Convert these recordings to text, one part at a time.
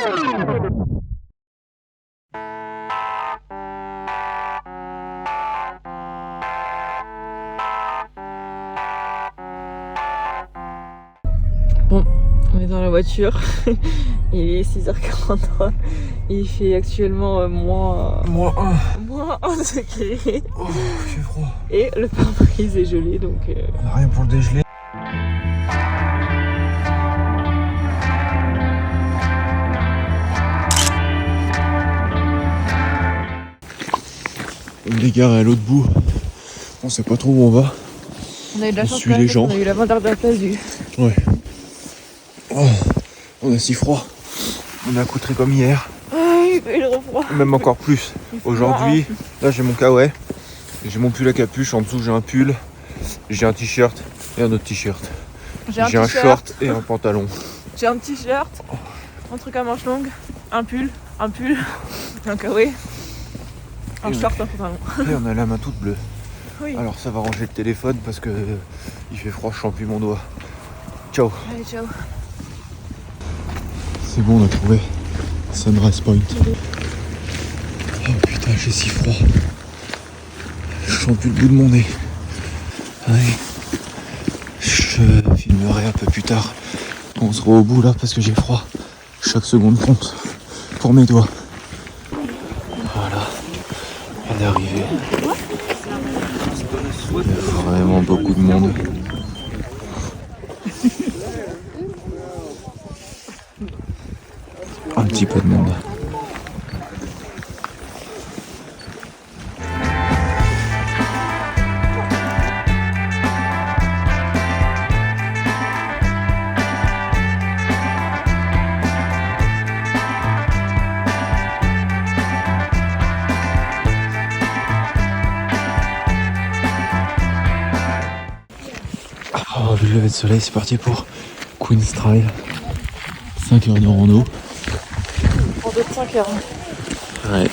Bon, on est dans la voiture, il est 6h43 et il fait actuellement moins 1 degré. Oh, j'ai froid. Et le pare-brise est gelé donc... On a rien pour le dégeler. On est garé à l'autre bout. On sait pas trop où on va. On a eu de la On chance suit quand même les parce gens. qu'on a eu l'avant-dernière place du... Ouais. Oh, on a si froid. On est accoutrés comme hier. Ah, il fait le froid. Même encore plus. Aujourd'hui, là j'ai mon kawaii. J'ai mon pull à capuche. En dessous j'ai un pull. J'ai un t-shirt et un autre t-shirt. J'ai un short et un pantalon. J'ai un t-shirt, un truc à manches longues, un pull, un kawaii, un short, un pantalon. Et on a la main toute bleue. Oui. Alors ça va ranger le téléphone parce que il fait froid, je sens plus mon doigt. Ciao. Allez, ciao. C'est bon, on a trouvé Sunrise Point. Oh putain, j'ai si froid. Je sens plus le bout de mon nez. Ouais. Je filmerai un peu plus tard. On sera au bout là parce que j'ai froid. Chaque seconde compte pour mes doigts. Voilà, on est arrivé. Il y a vraiment beaucoup de monde. Un petit peu de monde. Oh, vu le lever de soleil, c'est parti pour Queen's Trail. 5 heures de rando. Pour d'autres 5 heures. Ouais.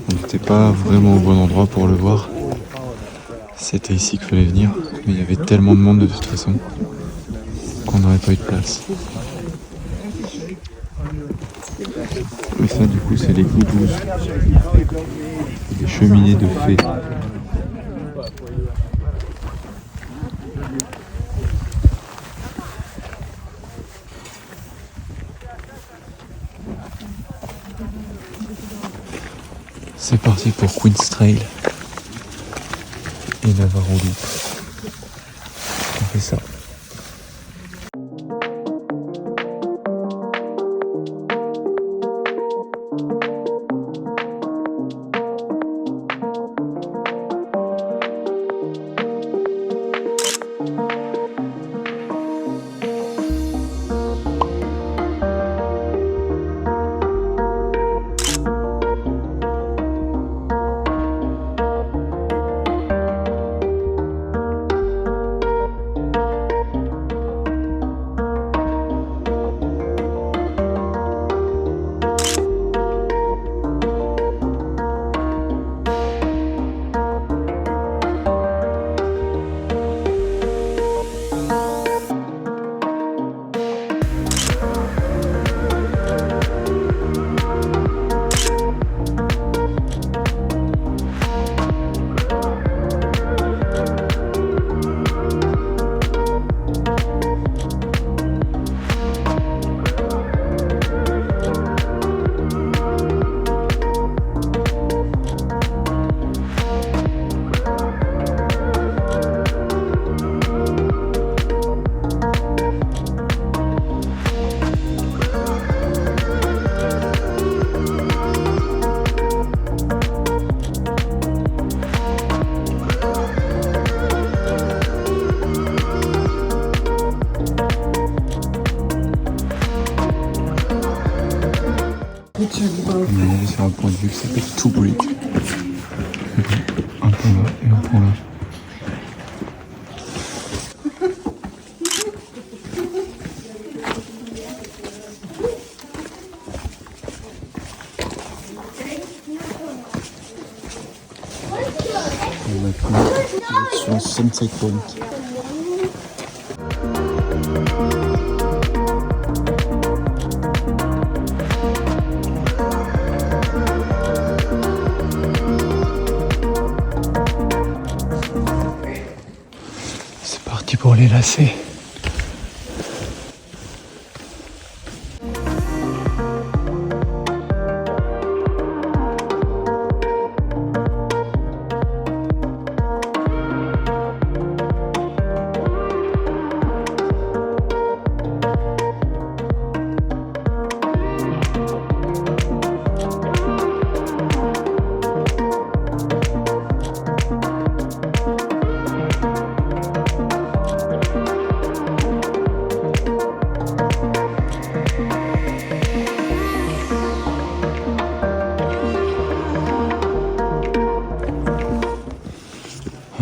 On n'était pas vraiment au bon endroit pour le voir. C'était ici qu'il fallait venir, mais il y avait tellement de monde de toute façon qu'on n'aurait pas eu de place. Mais ça du coup c'est les gougous, des cheminées de fées. C'est parti pour Queen's Trail et Navarro Loop. On fait ça. On a pris direction Sunset Point. C'est parti pour les lacets.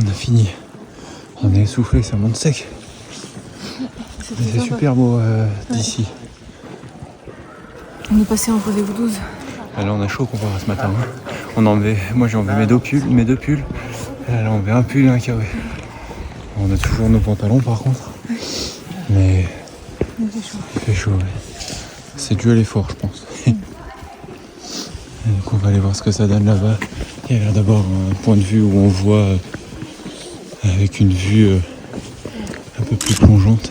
On a fini. On est essoufflé, ça monte sec. Mais c'est super beau d'ici. On est passé en rendez-vous 12. Là on a chaud comparé à ce matin. Moi j'ai enlevé mes deux pulls. Elle a enlevé un pull et un carré. On a toujours nos pantalons par contre. Mais il fait chaud. Ouais. C'est dû à l'effort je pense. Et donc on va aller voir ce que ça donne là-bas. Il y a l'air d'avoir un point de vue où on voit avec une vue un peu plus plongeante.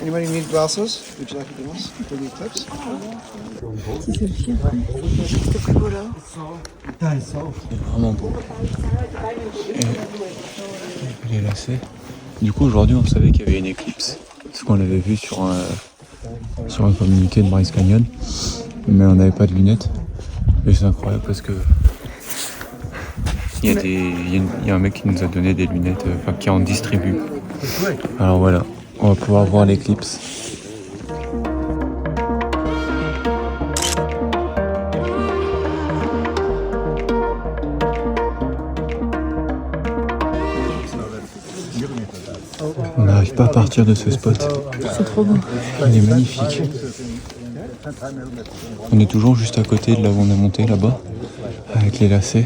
Anybody need glasses? Would you like a glass for the eclipse? C'est celle-ci après. C'est plus beau là. C'est vraiment beau. Et les lacets. Du coup aujourd'hui on savait qu'il y avait une éclipse. Ce qu'on avait vu sur un communiqué de Bryce Canyon. Mais on n'avait pas de lunettes. Et c'est incroyable parce que il y a un mec qui nous a donné des lunettes, qui en distribue. Alors voilà, on va pouvoir voir l'éclipse. On n'arrive pas à partir de ce spot. C'est trop beau. Il est magnifique. On est toujours juste à côté de là où on a monté là-bas, avec les lacets.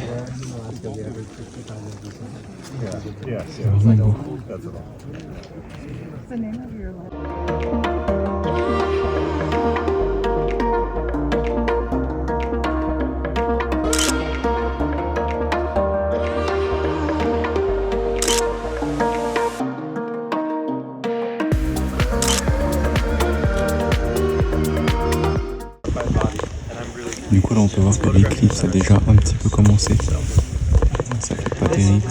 C'est vraiment beau. Du coup là on peut voir que l'éclipse a déjà un petit peu commencé. Ça fait pas terrible.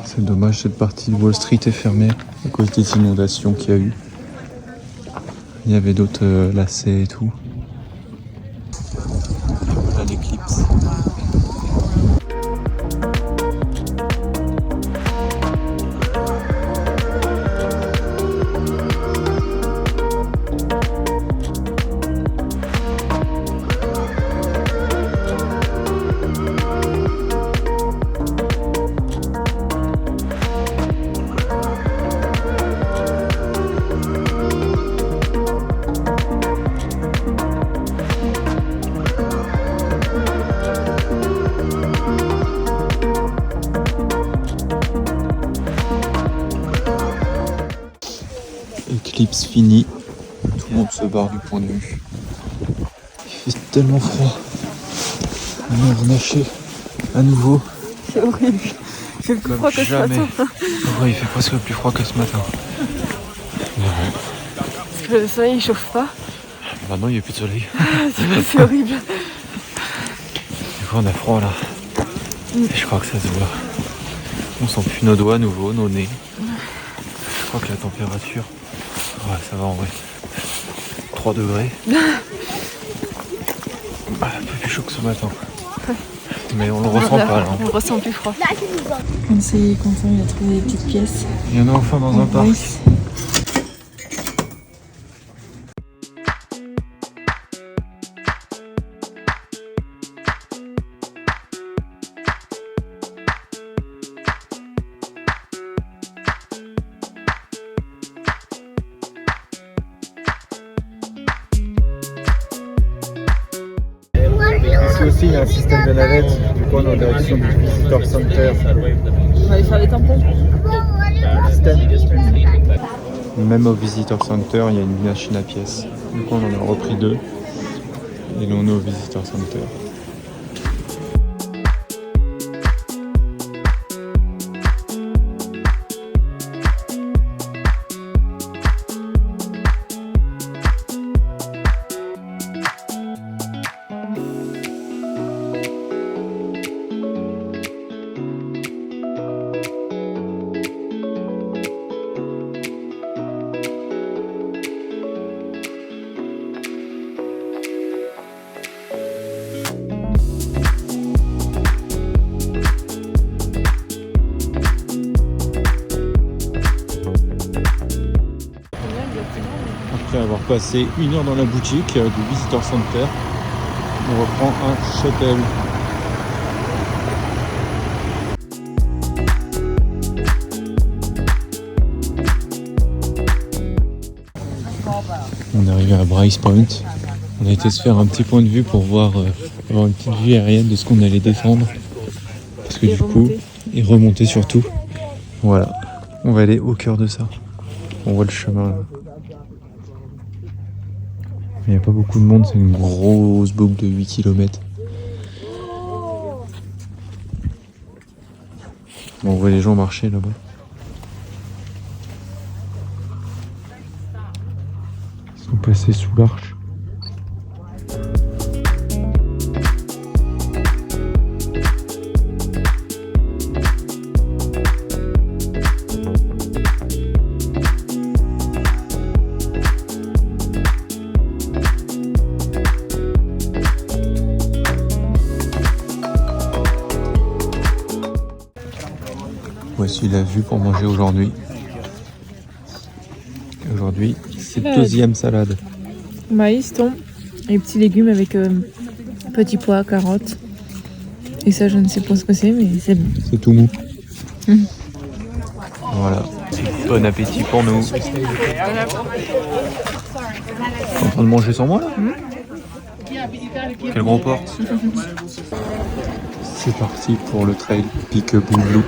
C'est dommage, cette partie de Wall Street est fermée à cause des inondations qu'il y a eu. Il y avait d'autres lacets et tout. Et voilà l'éclipse. Éclipse finie, tout le monde se barre du point de vue. Il fait tellement froid. On est renaché à nouveau. C'est horrible. Il fait plus froid que ce matin. Ouais, il fait presque plus froid que ce matin. Parce que le soleil il chauffe pas. Bah non, il n'y a plus de soleil. C'est horrible. Du coup, on a froid là. Et je crois que ça se voit. On sent plus nos doigts à nouveau, nos nez. Je crois que la température, ouais, ça va en vrai. 3 degrés. Un peu plus chaud que ce matin. Mais on le ressent pas là. On ressent plus froid. On s'est content, il a trouvé des petites pièces. Il y en a enfin dans un parc. aussi, il y a un système de navette. Du coup, on est en direction du Visitor Center. On va aller faire les tampons. Même au Visitor Center, il y a une machine à pièces. Du coup, on en a repris 2. Et là, on est au Visitor Center. Après avoir passé 1 heure dans la boutique du Visitor Center, on reprend un shuttle. On est arrivé à Bryce Point. On a été se faire un petit point de vue pour voir avoir une petite vue aérienne de ce qu'on allait défendre. Parce que Et du remonter. coup, et remonter surtout. Voilà, on va aller au cœur de ça. On voit le chemin là. Il n'y a pas beaucoup de monde, c'est une grosse boucle de 8 km. Bon, on voit les gens marcher là-bas. Ils sont passés sous l'arche. Voici la vue pour manger aujourd'hui. Aujourd'hui, c'est deuxième salade. Maïs, thon et petits légumes avec petits pois, carottes. Et ça, je ne sais pas ce que c'est, mais c'est bon. C'est tout mou. Voilà. Bon appétit pour nous. T'es en train de manger sans moi là Quel gros porte. C'est parti pour le trail Peekaboo Loop.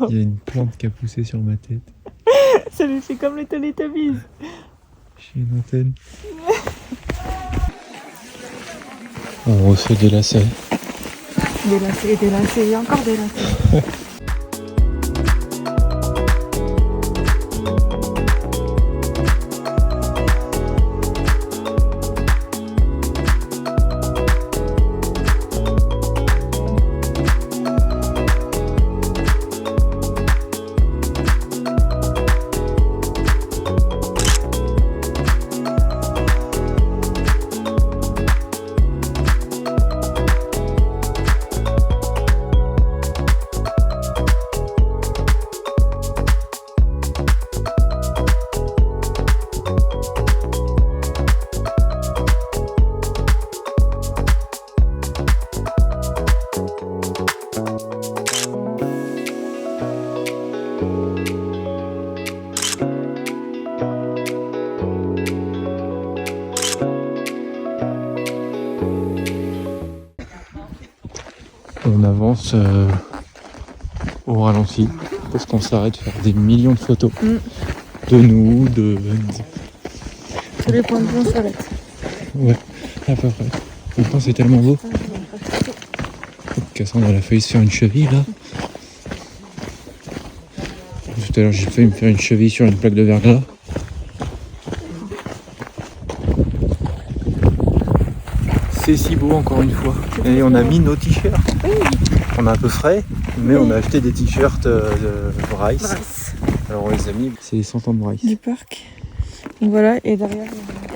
Il y a une plante qui a poussé sur ma tête. Ça lui fait comme les Teletubbies. J'ai une antenne. On refait des lacets. Délacé, et encore délacé. On avance au ralenti parce qu'on s'arrête faire des millions de photos de nous, de... Tous les points de vue, on s'arrête. Ouais, à peu près. Pourtant c'est tellement beau. Cassandre elle a failli se faire une cheville là. Tout à l'heure j'ai failli me faire une cheville sur une plaque de verglas. C'est si beau encore une fois. Et on a mis nos t-shirts. On est un peu frais, mais on a acheté des t-shirts de Bryce. Alors on les a mis. C'est les 100 ans de Bryce. Du parc. Donc voilà, et derrière...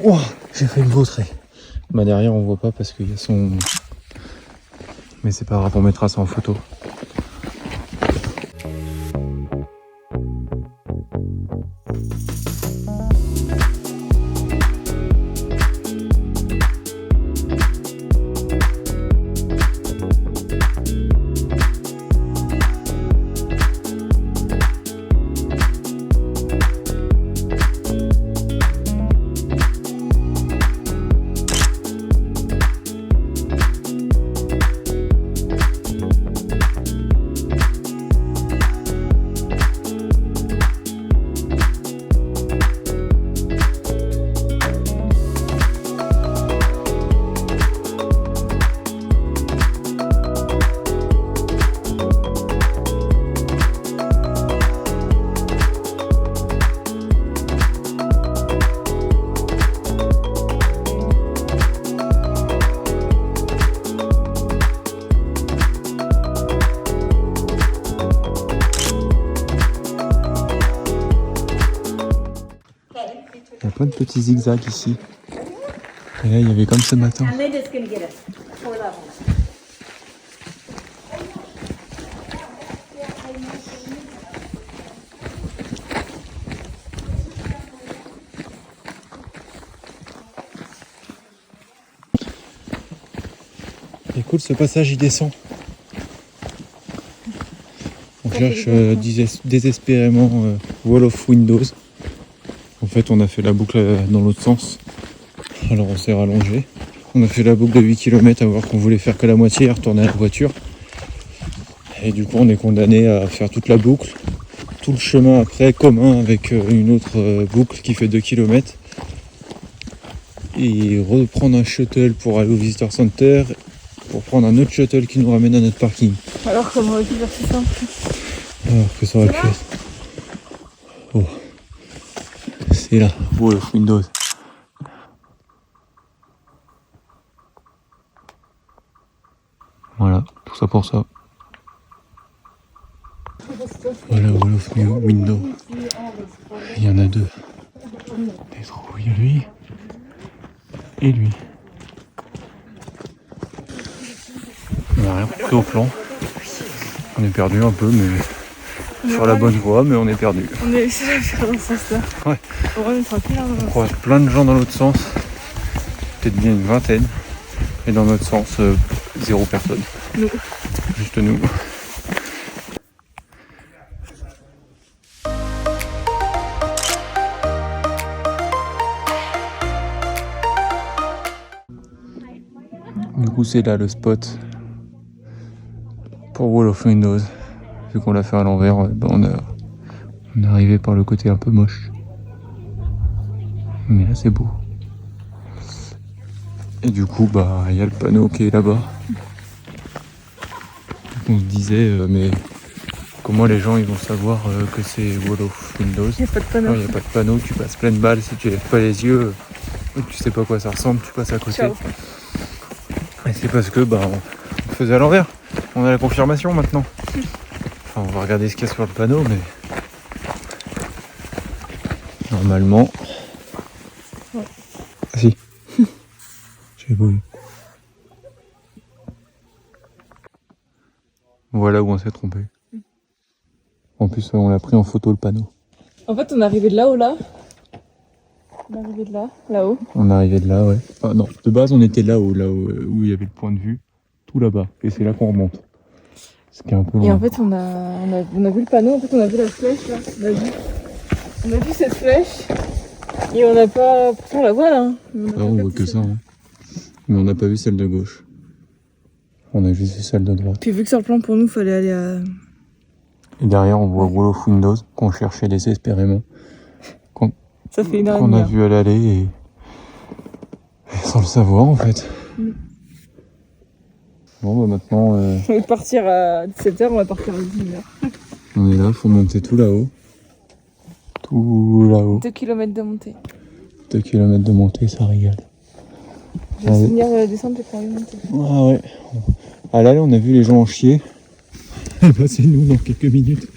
Oh, j'ai fait une vautrer. Bah derrière on voit pas parce qu'il y a son... Mais c'est pas grave, on mettra ça en photo. plein de petits zigzags ici. Et là, il y avait comme ce matin. Écoute, ce passage il descend. On cherche désespérément Wall of Windows. En fait, on a fait la boucle dans l'autre sens. Alors on s'est rallongé. On a fait la boucle de 8 km à voir qu'on voulait faire que la moitié et retourner à la voiture. Et du coup, on est condamné à faire toute la boucle. Tout le chemin après commun avec une autre boucle qui fait 2 km. Et reprendre un shuttle pour aller au Visitor Center. Pour prendre un autre shuttle qui nous ramène à notre parking. Alors qu'on aurait pu faire si simple. Alors que ça aurait pu être. Oh. C'est là, Wall of Windows. Voilà, tout ça pour ça. Voilà, Wall of Windows. Il y en a deux. Des trous, il y a lui et lui. On n'a rien pris au plan. On est perdu un peu, mais sur la bonne voie, mais on est perdu. On est essayé de faire dans ce sens-là. Ouais. On sera plus là. On croise plein de gens dans l'autre sens. Peut-être bien une vingtaine. Et dans notre sens, 0 personne. Nous. Juste nous. Du coup, c'est là le spot pour Wall of Windows. Vu qu'on l'a fait à l'envers, on est arrivé par le côté un peu moche. Mais là, c'est beau. Et du coup, il y a le panneau qui est là-bas. On se disait, mais comment les gens ils vont savoir que c'est Wall of Windows? Il n'y a pas de panneau. Il n'y a pas de panneau, tu passes pleine balle, si tu lèves pas les yeux, tu sais pas à quoi ça ressemble, tu passes à côté. Ciao. Et c'est parce que on faisait à l'envers. On a la confirmation maintenant. Enfin, on va regarder ce qu'il y a sur le panneau, mais normalement. Ouais. Ah si. J'ai voulu. Voilà où on s'est trompé. En plus, on l'a pris en photo le panneau. En fait, on est arrivé de là-haut, là. On est arrivé de là, là-haut. On est arrivé de là, ouais. Ah non, de base, on était là-haut, où il y avait le point de vue, tout là-bas. Et c'est là qu'on remonte. Ce qui est un peu loin. Et en fait, on a vu le panneau, en fait, on a vu la flèche, là. On a vu cette flèche. Et on n'a pas... Pourtant, on la voit, là. On voit que ça, hein. Mais on n'a pas vu celle de gauche. On a juste vu celle de droite. Puis vu que sur le plan, pour nous, il fallait aller à... Et derrière, on voit Wall of Windows, qu'on cherchait désespérément. Ça fait une heure et Qu'on demie. a vu à l'aller et sans le savoir, en fait. Bon, maintenant, On va partir à 17h, on va partir à 19h. on est là, faut monter tout là-haut. Tout là-haut. 2 km de montée. 2 km de montée, ça régale. Je vais finir la descente et pour aller monter. Ah ouais. À l'aller, on a vu les gens en chier. C'est nous dans quelques minutes.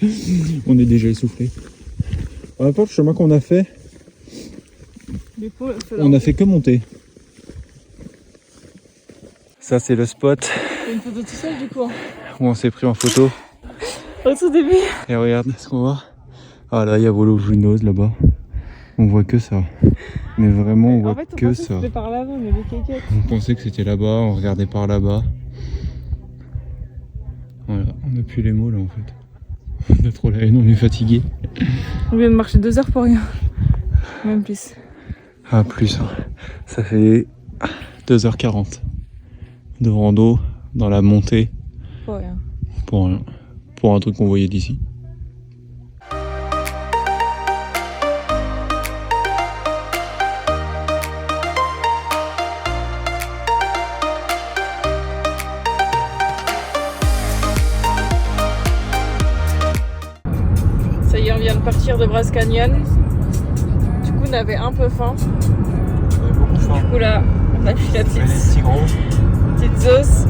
On est déjà essoufflés. Peu importe le chemin qu'on a fait, on a fait que monter. Ça, c'est le spot C'est une photo tout seul du coup. Hein. où on s'est pris en photo. Au tout début. Et regarde ce qu'on voit. Ah là, il y a Wall of Windows là-bas. On voit que ça. Mais vraiment, on voit que ça. C'était par là-bas, mais les caquettes. On pensait que c'était là-bas, on regardait par là-bas. Voilà, on n'a plus les mots là en fait. On a trop la haine, on est fatigué. On vient de marcher 2 heures pour rien. Même plus. Ah, plus. Ça fait 2h40 de rando dans la montée. Pour rien. Pour rien. Pour un truc qu'on voyait d'ici. Ça y est, on vient de partir de Bryce Canyon. Du coup, on avait un peu faim. Du coup, là, on a pris la petite sauce.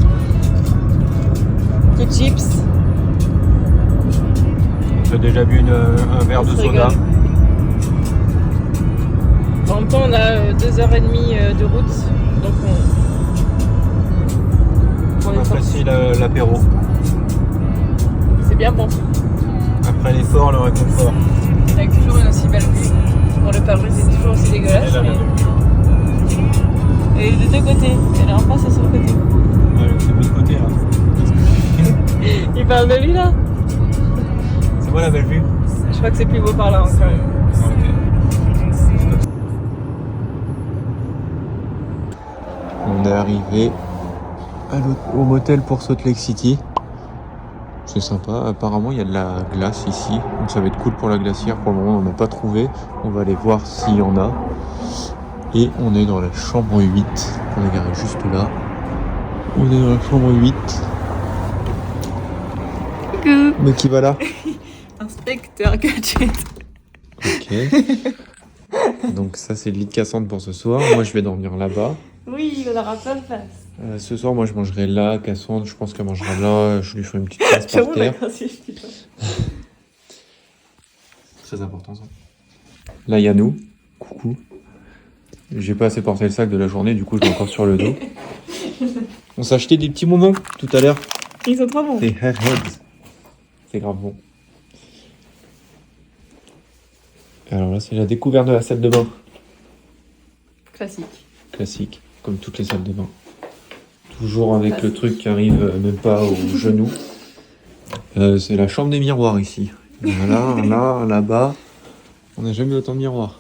Des chips. J'ai déjà bu un verre de soda. En même temps, on a 2h30 de route, donc on est apprécie l'apéro. C'est bien bon. Après l'effort, le réconfort. Avec toujours une aussi belle vue. Bon, le pare-brise c'est toujours aussi dégueulasse. Et de deux côtés. Et là en face, c'est sur le côté. Ouais, c'est de l'autre côté là. Il parle de lui là. C'est moi la belle vue. Je crois que c'est plus beau par là quand même. On est arrivé au motel pour Salt Lake City. C'est sympa. Apparemment, il y a de la glace ici. Donc ça va être cool pour la glacière. Pour le moment, on n'a pas trouvé. On va aller voir s'il y en a. Et on est dans la chambre 8. On est garé juste là. On est dans la chambre 8. Coucou. Mais qui va là? Inspecteur Gadget. Ok. Donc ça, c'est le lit de Cassandre pour ce soir. Moi, je vais dormir là-bas. Oui, on aura plein de place. Ce soir, moi, je mangerai là. Cassandre, je pense qu'elle mangera là. Je lui ferai une petite place par terre. Très important, ça. Là, il y a nous. Coucou. J'ai pas assez porté le sac de la journée, du coup, je l'ai encore sur le dos. On s'est acheté des petits moments tout à l'heure. Ils sont trop bons. Des Airheads. C'est grave bon. Alors là, c'est la découverte de la salle de bain. Classique. Classique, comme toutes les salles de bain. Toujours avec le truc qui arrive même pas au genou. C'est la chambre des miroirs ici. Voilà, là, là-bas. On n'a jamais eu autant de miroirs.